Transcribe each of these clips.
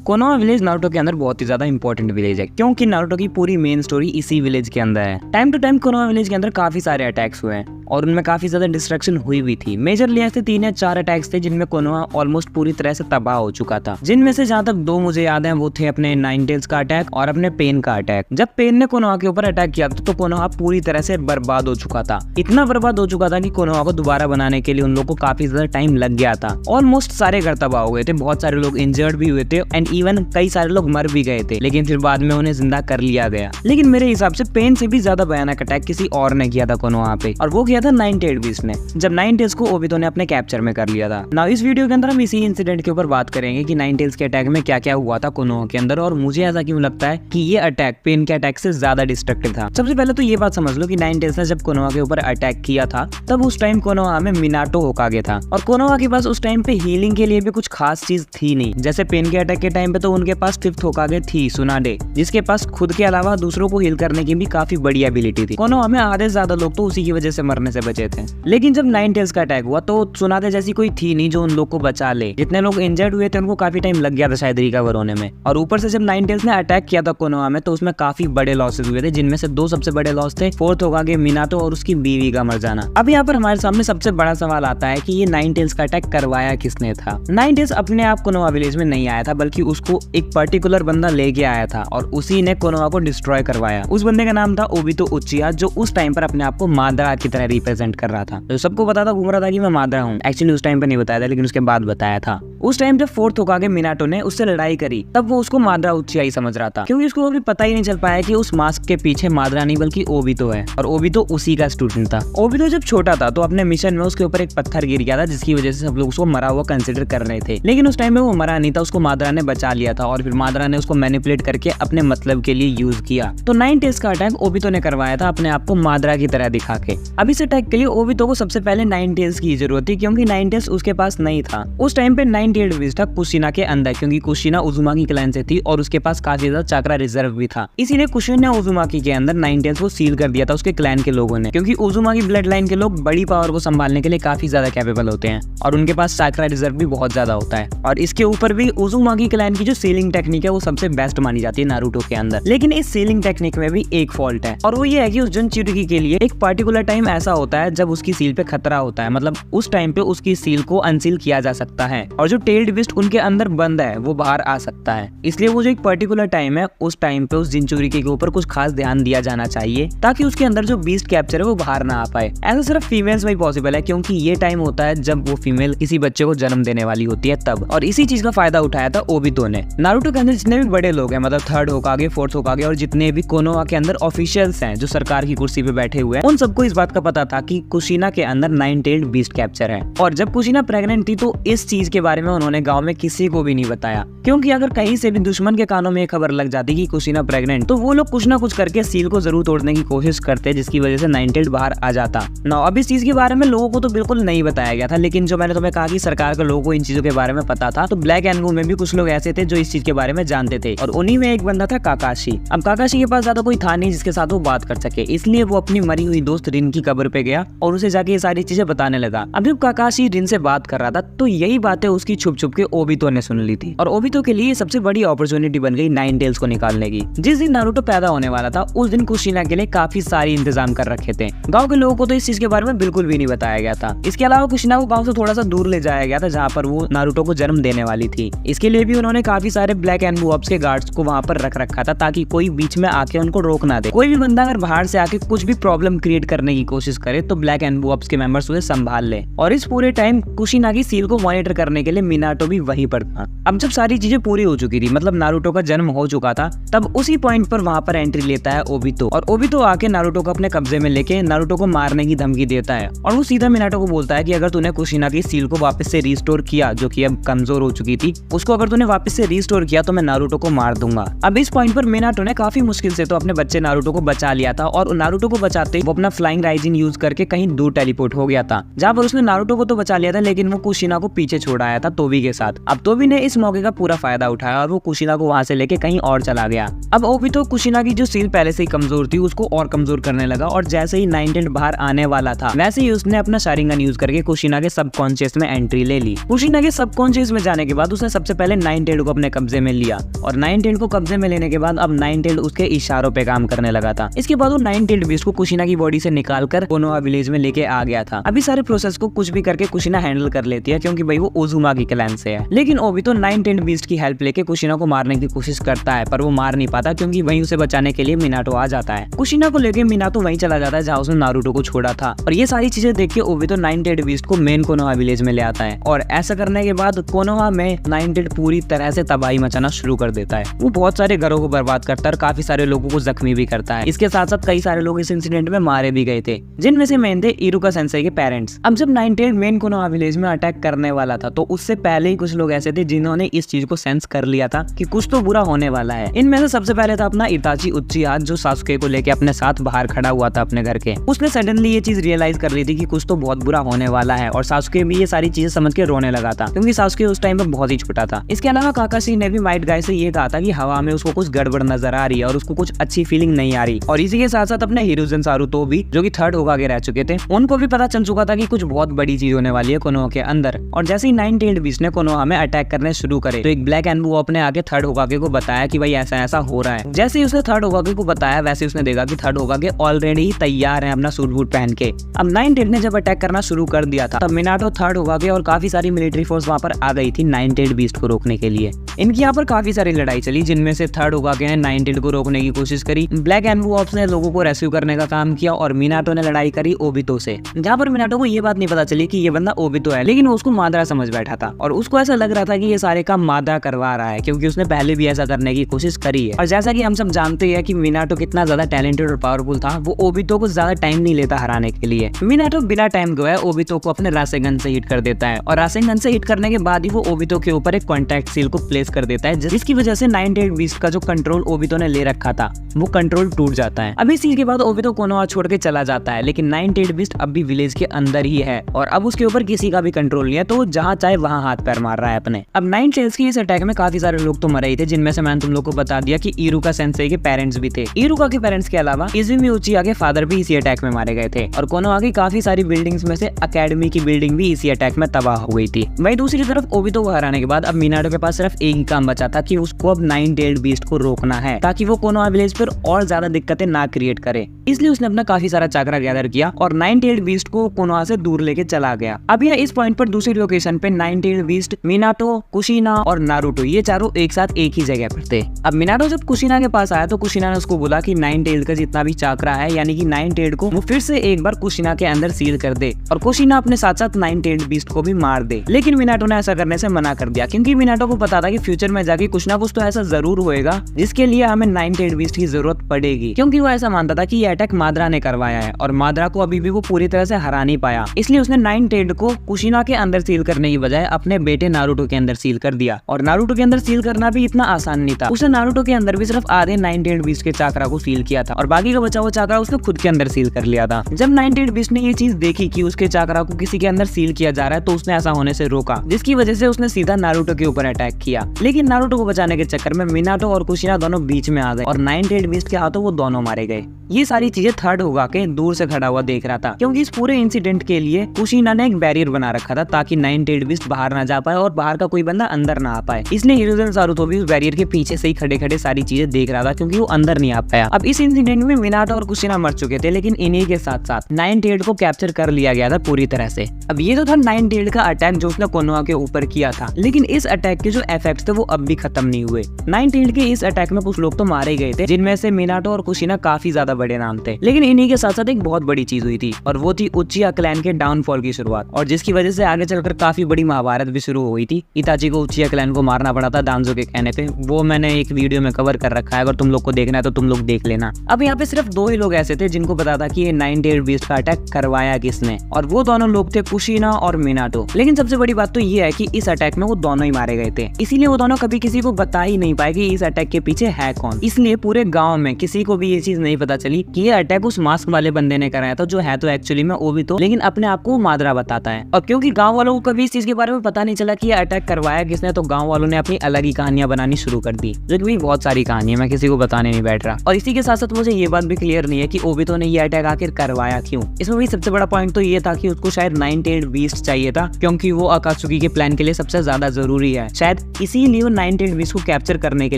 Konoha village Naruto के अंदर बहुत ही ज्यादा इंपॉर्टेंट विलेज है, क्योंकि नारुतो की पूरी मेन स्टोरी इसी विलेज के अंदर है। Time to time Konoha village के अंदर काफी सारे अटैक्स हुए हैं और उनमें काफी ज्यादा डिस्ट्रक्शन हुई भी थी। मेजरली ऐसे 3 या 4 अटैक्स थे जिनमें कोनोहा ऑलमोस्ट पूरी तरह से तबाह हो चुका था, जिनमें से जहाँ तक 2 मुझे याद है वो थे अपने नाइन टेल्स का अटैक और अपने पेन का अटैक। जब पेन ने कोनोहा के ऊपर अटैक किया था तो कोनोहा पूरी तरह से बर्बाद हो चुका था। इतना बर्बाद हो चुका था कि कोनोहा को दोबारा बनाने के लिए उन लोगों को काफी ज्यादा टाइम लग गया था। ऑलमोस्ट सारे घर तबाह हो गए थे, बहुत सारे लोग इंजर्ड भी हुए थे एंड इवन कई सारे लोग मर भी गए थे, लेकिन फिर बाद में उन्हें जिंदा कर लिया गया। लेकिन मेरे हिसाब से पेन से भी ज्यादा भयानक अटैक किसी और ने किया था कोनोहा पे, और वो किया था नाइन टेल्ड बीस्ट ने, जब नाइन टेल्स को ओबितो ने अपने कैप्चर में कर लिया था। नाउ इस वीडियो के अंदर हम इसी इंसिडेंट के ऊपर बात करेंगे कि नाइन टेल्स के अटैक में क्या क्या हुआ था कोनोहा के अंदर, और मुझे ऐसा क्यों लगता है कि ये अटैक पेन के अटैक से ज्यादा डिस्ट्रक्टिव था। सबसे पहले तो ये बात समझ लो कि नाइन टेल्स ने जब कोनोहा के ऊपर अटैक किया था तब उस टाइम कोनोहा में मिनाटो होकागे था, और कोनोहा के पास उस टाइम पे हीलिंग के लिए भी कुछ खास चीज थी नहीं। जैसे पेन के अटैक के टाइम पे तो उनके पास 5th होकागे थी सुनाडे, जिसके पास खुद के अलावा दूसरों को हील करने की भी काफी बड़ी एबिलिटी थी। कोनोहा में आधे से ज्यादा लोग तो उसी की वजह से मरने से बचे थे। लेकिन जब नाइन टेल्स का अटैक हुआ तो सुनाडे जैसी कोई थी नहीं जो उन लोग को बचा ले। जितने लोग इंजर्ड हुए थे उनको काफी टाइम लग गया था शायद रिकवर होने में, और ऊपर से जब नाइन टेल्स ने अटैक किया था कोनोहा में तो उसमें काफी बड़े लॉसेस हुए थे, जिनमें से 2 सबसे बड़े लॉस थे 4th होकागे मिनाटो और उसकी बीवी का मर जाना। अब यहाँ पर हमारे सामने सबसे बड़ा सवाल आता है कि ये नाइन टेल्स का अटैक करवाया किसने था। नाइन टेल्स अपने आप कोनोहा विलेज में नहीं आया था, बल्कि उसको एक पर्टिकुलर बंदा लेके आया था और उसी ने कोनोहा को डिस्ट्रॉय करवाया। उस बंदे का नाम था ओबितो उचिहा, जो उस टाइम पर अपने आप को मादरा की तरह रिप्रेजेंट कर रहा था। तो सबको पता था, घूम रहा था कि मैं मादरा हूँ। एक्चुअली उस टाइम पे नहीं बताया था, लेकिन उसके बाद बताया था। उस टाइम जब 4th होकागे मिनाटो ने उससे लड़ाई करी तब वो उसको मादरा उचिहा ही समझ रहा था, क्योंकि उसको अभी पता ही नहीं चल पाया कि उस मास्क के पीछे मादरा नहीं बल्कि ओबितो है, और ओबितो उसी का स्टूडेंट था। ओबितो जब छोटा था तो अपने मिशन में उसके ऊपर एक पत्थर गिर गया था, जिसकी वजह से सब लोग उसको मरा हुआ कंसिडर कर रहे थे। लेकिन उस टाइम में वो मरा नहीं था, उसको मादरा ने बचा लिया था, और फिर मादरा ने उसको मैनिपुलेट करके अपने मतलब के लिए यूज किया। तो नाइन टेल्स का अटैक ओबितो ने करवाया था अपने आप को मादरा की तरह दिखा के। अब इस अटैक के लिए ओबितो को सबसे पहले नाइन टेल्स की जरूरत थी, क्योंकि नाइन टेल्स उसके पास नहीं था। उस टाइम पे नाइन टेल्ड बीस्ट था कुशिना के अंदर, क्योंकि कुशिना उजुमाकी क्लैन से थी और उसके पास काफी ज्यादा चाक्रा रिजर्व भी था। इसीलिए कुशिना उजुमाकी के अंदर नाइन टेल्स को सील कर दिया था उसके क्लैन के लोगों ने, क्योंकि उजुमाकी ब्लड लाइन के लोग बड़ी पावर को संभालने के लिए काफी ज्यादा कैपेबल होते हैं और उनके पास चाक्रा रिजर्व भी बहुत ज्यादा होता है। और इसके ऊपर भी उजुमाकी क्लैन की जो सीलिंग टेक्निक है वो सबसे बेस्ट मानी जाती है नारुतो के अंदर। लेकिन इस सीलिंग टेक्निक में भी एक फॉल्ट है, और वो ये है कि उस जुनचिरुकी के लिए एक पर्टिकुलर टाइम ऐसा होता है जब उसकी सील पे खतरा होता है, मतलब उस टाइम पे उसकी सील को अनसील किया जा सकता है और जो टेल्ड बीस्ट उनके अंदर बंद है वो बाहर आ सकता है। इसलिए वो जो एक पर्टिकुलर टाइम है उस टाइम पे उस जिनचुरिकी के ऊपर कुछ खास ध्यान दिया जाना चाहिए, ताकि उसके अंदर जो बीस्ट कैप्चर है वो बाहर ना आ पाए। ऐसा सिर्फ फीमेल्स में पॉसिबल है, क्योंकि ये टाइम होता है जब वो फीमेल किसी बच्चे को जन्म देने वाली होती है तब, और इसी चीज का फायदा उठाया था ओबितो ने। नारुतो के अंदर जितने भी बड़े लोग हैं, मतलब 3rd होकागे 4th होकागे और जितने भी कोनोहा के अंदर ऑफिशियल्स हैं जो सरकार की कुर्सी पे बैठे हुए हैं, उन सबको इस बात का पता था कि कुशिना के अंदर नाइन टेल्ड बीस्ट कैप्चर है। और जब कुशिना प्रेग्नेंट थी तो इस चीज के बारे में उन्होंने गांव में किसी को भी नहीं बताया, क्योंकि अगर कहीं से भी दुश्मन के कानों में खबर लग जाती कि कुशिना प्रेग्नेंट, तो वो लोग कुछ ना कुछ करके सील को जरूर तोड़ने की कोशिश करते, जिसकी वजह से नाइन टेल्ड बाहर आ जाता। ना अब इस चीज के बारे में लोगों को तो बिल्कुल नहीं बताया गया था, लेकिन जो मैंने तुम्हें कहा कि सरकार के लोगों को इन चीजों के बारे में पता था, तो ब्लैक एंड ब्लू में भी कुछ लोग ऐसे थे जो इस चीज के बारे में जानते थे, और उन्हीं में एक बंदा था काकाशी। अब काकाशी के पास ज्यादा कोई था नहीं जिसके साथ वो बात कर सके, इसलिए वो अपनी मरी हुई दोस्त रिन की कब्र पे गया और उसे जाके ये सारी चीजें बताने लगा। अब जब काकाशी रिन से बात कर रहा था तो यही बातें उसकी छुप छुप के ओबितो ने सुन ली थी, और ओबितो के लिए सबसे बड़ी अपॉर्चुनिटी बन गई नाइन टेल्स को निकालने की। जिस दिन नारुतो पैदा होने वाला था उस दिन कुशिना के लिए काफी सारी इंतजाम कर रखे थे। गाँव के लोगों को तो इस चीज के बारे में बिल्कुल भी नहीं बताया गया था। इसके अलावा कुशिना को गाँव से थोड़ा सा दूर ले जाया गया था, जहाँ पर वो नारुतो को जन्म देने वाली थी। इसके लिए भी उन्होंने काफी सारे ब्लैक एंड ब्लू ऑप्स के गार्ड्स को वहाँ पर रख रखा था, ताकि कोई बीच में आके उनको रोक ना दे। कोई भी बंदा अगर बाहर से आके कुछ भी प्रॉब्लम क्रिएट करने की कोशिश करे तो ब्लैक एंड ब्लू ऑप्स के मेंबर्स उसे संभाल ले। और इस पूरे टाइम कुशिना की सील को मॉनिटर करने के लिए मिनाटो भी वहीं पर था। अब जब सारी चीजें पूरी हो चुकी थी, मतलब नारुतो का जन्म हो चुका था, तब उसी पॉइंट पर वहाँ पर एंट्री लेता है ओबितो, और ओबितो आके नारुतो को अपने कब्जे में लेके नारुतो को मारने की धमकी देता है, और वो सीधा मिनाटो को बोलता है कि अगर तूने कुशिना की सील को वापस से रिस्टोर किया, जो कि अब कमजोर हो चुकी थी, उसको अगर तूने वापस से रिस्टोर किया तो मैं नारुतो को मार दूंगा। अब इस पॉइंट पर मिनाटो ने काफी मुश्किल से तो अपने बच्चे नारुतो को बचा लिया था, और नारुतो को बचाते वो अपना फ्लाइंग राइजिन यूज यूज करके कहीं दूर टेलीपोर्ट हो गया था, जहाँ पर उसने नारुतो को तो बचा लिया था लेकिन वो कुशिना को पीछे छोड़ आया था तोबी के साथ। अब तोबी ने इस मौके का पूरा फायदा उठाया और वो कुशिना को वहां से लेके कहीं और चला गया। अब ओबितो कुशिना की जो सील पहले से ही कमजोर थी उसको और कमजोर करने लगा और जैसे ही नाइन टेल्ड बाहर आने वाला था वैसे ही उसने अपना शारिंगन यूज करके कुशिना के सबकॉन्शियस में एंट्री ले ली। कुशिना के सबकॉन्शियस में जाने के बाद उसने सबसे पहले नाइन टेल्ड को अपने कब्जे में लिया और नाइन टेल्ड को कब्जे में लेने के बाद अब नाइन टेल्ड उसके इशारों पे काम करने लगा था। इसके बाद वो नाइन टेल्ड बीस्ट को कुशिना की बॉडी से निकालकर कोनोहा विलेज में लेके आ गया था। अभी सारे प्रोसेस को कुछ भी करके कुशिना हैंडल कर लेती है क्योंकि भाई वो उजुमागी क्लैन से है। लेकिन ओबितो नाइन टेल्ड बीस्ट की हेल्प लेके कुशिना को मारने की कोशिश करता है पर वो मार नहीं पाता क्योंकि वहीं उसे बचाने के लिए मिनाटो आ जाता है। कुशिना को लेके मिनाटो वहीं चला जाता है जहाँ उसने नारुतो को छोड़ा था और ये सारी चीजें देख के ओबितो नाइन टेल्ड बीस्ट को मेन कोनोहा विलेज में ले आता है और ऐसा करने के बाद कोनोहा में नाइन टेल्ड पूरी तरह से तबाही मचाना शुरू कर देता है। वो बहुत सारे घरों को बर्बाद करता है और काफी सारे लोगों को जख्मी भी करता है। इसके साथ साथ कई सारे लोग इस इंसिडेंट में मारे भी गए थे जिनमें से मेन थे इरुका सेंसेई के पेरेंट्स। अब जब nine tailed main Konoha village में अटैक करने वाला था तो उससे पहले ही कुछ लोग ऐसे थे जिन्होंने इस चीज को सेंस कर लिया था कि कुछ तो बुरा होने वाला है। इनमें से सबसे पहले था अपना इताची उच्चिया जो सासुके को लेके अपने साथ बाहर खड़ा हुआ था अपने घर के। उसने सडनली ये चीज रियलाइज कर ली थी कि कुछ तो बहुत बुरा होने वाला है और सासुके भी ये सारी चीजें समझ के रोने लगा था क्योंकि सासुके उस टाइम पे बहुत ही छोटा था। इसके अलावा काकाशी ने भी माइट गाय से ये कहा था कि हवा में उसको कुछ गड़बड़ नजर आ रही है और उसको कुछ अच्छी फीलिंग नहीं आ रही। और इसी के साथ साथ अपने हिरोजन सारुतो भी जो कि थर्ड होकागे रह चुके थे उनको भी पता चल चुका था कि कुछ बहुत बड़ी चीज होने वाली है कोनोहा के अंदर। और जैसे ही नाइन टेल्ड बीस्ट ने कोनोहा में अटैक करने शुरू करे तो एक ब्लैक एनबू अपने आगे थर्ड होकागे को बताया कि भाई ऐसा ऐसा हो रहा है। जैसे ही उसने थर्ड होकागे को बताया वैसे उसने देखा कि थर्ड होकागे ऑलरेडी ही तैयार है अपना सूट बूट पहन के। अब नाइन टेल्ड ने जब अटैक करना शुरू कर दिया था तब मिनाटो थर्ड होकागे और काफी सारी मिलिट्री फोर्स वहां पर आ गई थी नाइन टेल्ड बीस्ट को रोकने के लिए। इनकी यहाँ पर काफी सारी लड़ाई चली जिनमें से थर्ड होकागे ने नाइन टेल्ड को रोकने की कोशिश करी, ब्लैक एनबू ऑप्स ने लोगों को रेस्क्यू करने का काम किया और मिनाटो ने लड़ाई करी ओबितो से। जहाँ पर मिनाटो को ये बात नहीं पता चली कि ये बंदा ओबितो है लेकिन वो उसको माद्रा समझ बैठा था और उसको ऐसा लग रहा था कि ये सारे काम माद्रा करवा रहा है क्योंकि उसने पहले भी ऐसा करने की कोशिश करी है। और जैसा कि हम सब जानते हैं कि मिनाटो कितना ज्यादा टैलेंटेड और पावरफुल था, वो ओबितो को ज्यादा टाइम नहीं लेता हराने के लिए। मिनाटो बिना टाइम गवाए ओबितो को अपने रासेगन से हिट कर देता है और रासेगन से हिट करने के बाद ही वो ओबितो के ऊपर एक कॉन्टैक्ट सील को प्लेस कर देता है जिसकी वजह से नाइन टेल्ड बीस्ट का जो कंट्रोल ओबितो ने ले रखा था वो कंट्रोल टूट जाता है। अभी सील के बाद ओबितो कोनोहा छोड़ के चला जाता है लेकिन नाइन टेल्ड बीस्ट अब भी विलेज के अंदर ही है और अब उसके ऊपर किसी का भी कंट्रोल नहीं है तो जहाँ चाहे वहाँ हाथ पैर मार रहा है अपने। अब नाइन टेल्स की इस अटैक में काफी सारे लोग तो मरे ही थे जिनमें से मैंने तुम लोग को बता दिया कि इरुका सेंसेई के पेरेंट्स भी थे। इरुका के पेरेंट्स के अलावा इजुमी उचिया के फादर भी इसी अटैक में मारे गए थे और कोनोहा की काफी सारी बिल्डिंग्स में से अकेडमी की बिल्डिंग भी इसी अटैक में तबाह हो गई थी। वहीं दूसरी तरफ ओबितो को हराने के बाद अब मिनाटो के पास सिर्फ एक ही काम बचा था कि उसको अब नाइन टेल्ड बीस्ट को रोकना है ताकि वो कोनोहा विलेज पर और ज्यादा दिक्कतें ना क्रिएट करे। इसलिए उसने अपना काफी सारा चाकरा गैदर किया और नाइन टेल्ड बीस्ट को कोनोहा से दूर लेके चला गया। अब यहाँ इस पॉइंट पर दूसरी लोकेशन पे नाइन टेल्ड बीस्ट, मिनाटो, कुशिना और नारुतो ये चारों एक साथ एक ही जगह पर थे। अब मिनाटो जब कुशिना के पास आया तो कुशिना ने उसको बोला कि नाइन टेल्ड का जितना भी चाकरा है यानी कि नाइन टेल्ड को वो फिर से एक बार कुशिना के अंदर सील कर दे और कुशिना अपने साथ साथ नाइन टेल्ड बीस्ट को भी मार दे। लेकिन मिनाटो ने ऐसा करने से मना कर दिया क्योंकि मिनाटो को पता था कि फ्यूचर में जाके कुछ ना कुछ तो ऐसा जरूर होएगा जिसके लिए हमें नाइन टेल्ड बीस्ट की जरूरत पड़ेगी, क्योंकि वो ऐसा मानता था कि ये अटैक माद्रा ने करवाया है और माद्रा को अभी भी वो पूरी तरह से हरा नहीं पाया। इसलिए उसने नाइन टेल्ड को कुशिना के अंदर सील करने की बजाय अपने बेटे नारुतो के अंदर सील कर दिया। और नारुतो के अंदर सील करना भी इतना आसान नहीं था। उसने नारुतो के अंदर भी सिर्फ आधे नाइन टेल्ड बीस्ट के चाकरा को सील किया था और बाकी का बचा हुआ चाकरा उसने खुद के अंदर सील कर लिया था। जब नाइन टेल्ड बीस्ट ने ये चीज देखी कि उसके चाकरा को किसी के अंदर सील किया जा रहा है तो उसने ऐसा होने से रोका, जिसकी वजह से उसने सीधा नारुतो के ऊपर अटैक किया। लेकिन नारुतो को बचाने के चक्कर में मिनाटो और कुशिना दोनों बीच में आ गए और नाइन टेल्ड बीस्ट के हाथों वो दोनों मारे गए। ये सारी चीजें थर्ड होकागे दूर से खड़ा हुआ देख रहा था क्योंकि इस पूरे इंसिडेंट के लिए कुशिना ने एक बैरियर बना रखा था ताकि नाइन टेल्ड बीस्ट बाहर ना जा पाए और बाहर का कोई बंदा अंदर ना आ पाए। इसलिए हिरोजन सारुतो भी उस बैरियर के पीछे से ही खड़े खड़े सारी चीजें देख रहा था क्योंकि वो अंदर नहीं आ पाया। अब इस इंसिडेंट में मिनाटो और कुशिना मर चुके थे लेकिन इन्हीं के साथ साथ नाइन टेल्ड को कैप्चर कर लिया गया था पूरी तरह से। अब ये तो था नाइन टेल्ड का अटैक जो उसने कोनोहा के ऊपर किया था, लेकिन इस अटैक के जो इफेक्ट्स थे वो अब भी खत्म नहीं हुए। नाइन टेल्ड के इस अटैक में कुछ लोग तो मारे गए थे जिनमें से मिनाटो और कुशिना काफी ज्यादा बड़े नाम थे, लेकिन इन्हीं के साथ साथ एक बहुत बड़ी चीज हुई थी और वो थी उचिया क्लैन के डाउनफॉल की शुरुआत, और जिसकी वजह से आगे चलकर काफी बड़ी महाभारत भी शुरू हुई थी। इताची को उचिया क्लैन को मारना पड़ा था दांजो के कहने पे, वो मैंने एक वीडियो में कवर कर रखा है, अगर तुम लोग को देखना है तो तुम लोग देख लेना। अब यहाँ पे सिर्फ दो ही लोग ऐसे थे जिनको पता था कि ये नाइन टेल्ड बीस्ट का अटैक करवाया किसने, और वो दोनों लोग थे कुशिना और मिनाटो। लेकिन सबसे बड़ी बात तो ये है कि इस अटैक में वो दोनों ही मारे गए थे, इसीलिए वो दोनों कभी किसी को बता ही नहीं पाए कि इस अटैक के पीछे है कौन। इसलिए पूरे गाँव में किसी को भी ये चीज नहीं पता चली कि ये अटैक उस मास्क वाले बंदे ने कराया था, जो है तो एक्चुअली में ओबितो, लेकिन अपने आप को मादरा बताता है। और क्योंकि गांव वालों को कभी इस चीज के बारे में पता नहीं चला कि ये अटैक करवाया किसने, तो गांव वालों ने अपनी अलग ही कहानियां बनानी शुरू कर दी, जो कि बहुत सारी कहानी है, मैं किसी को बताने नहीं बैठ रहा। और इसी के साथ साथ मुझे ये बात भी क्लियर नहीं है कि ओबितो ने ये अटैक आखिर करवाया क्यों। इसमें भी सबसे बड़ा पॉइंट तो ये था कि उसको शायद 9-tailed बीस्ट चाहिए था, क्योंकि वो अकात्सुकी के प्लान के लिए सबसे ज्यादा जरूरी है। शायद इसीलिए वो 9-tailed बीस्ट को कैप्चर करने के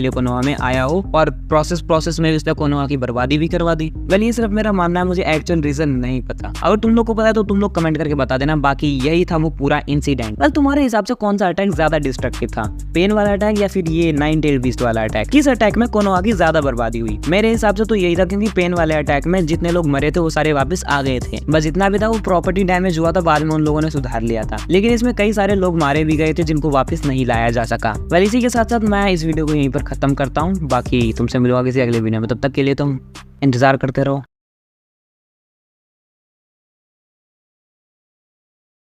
लिए कोनोहा में आया हो, और प्रोसेस में उसने कोनोहा की बर्बादी भी करवा दी। वेल, ये सिर्फ मेरा मानना है, मुझे एक्चुअल रीजन नहीं पता। अगर तुम लोग को पता है तो तुम लोग कमेंट करके बता देना। बाकी यही था वो पूरा इंसिडेंट। वेल, तुम्हारे हिसाब से कौन सा अटैक ज्यादा डिस्ट्रक्टिव था, पेन वाला अटैक या फिर ये 9-tailed बीस्ट वाला अटैक? किस अटैक में कोनोहा की ज्यादा बर्बादी हुई? मेरे हिसाब से तो यही था, क्योंकि पेन वाले अटैक में जितने लोग मरे थे वो सारे वापस आ गए थे। बस जितना भी था वो प्रॉपर्टी डैमेज हुआ था, बाद में उन लोगों ने सुधार लिया था। लेकिन इसमें कई सारे लोग मारे भी गए थे जिनको वापस नहीं लाया जा सका। वेल, इसी के साथ साथ मैं इस वीडियो को यहीं पर खत्म करता हूँ। बाकी तुमसे मिलूंगा किसी अगले वीडियो में, तब तक के लिए तुम इंतजार करते रहो।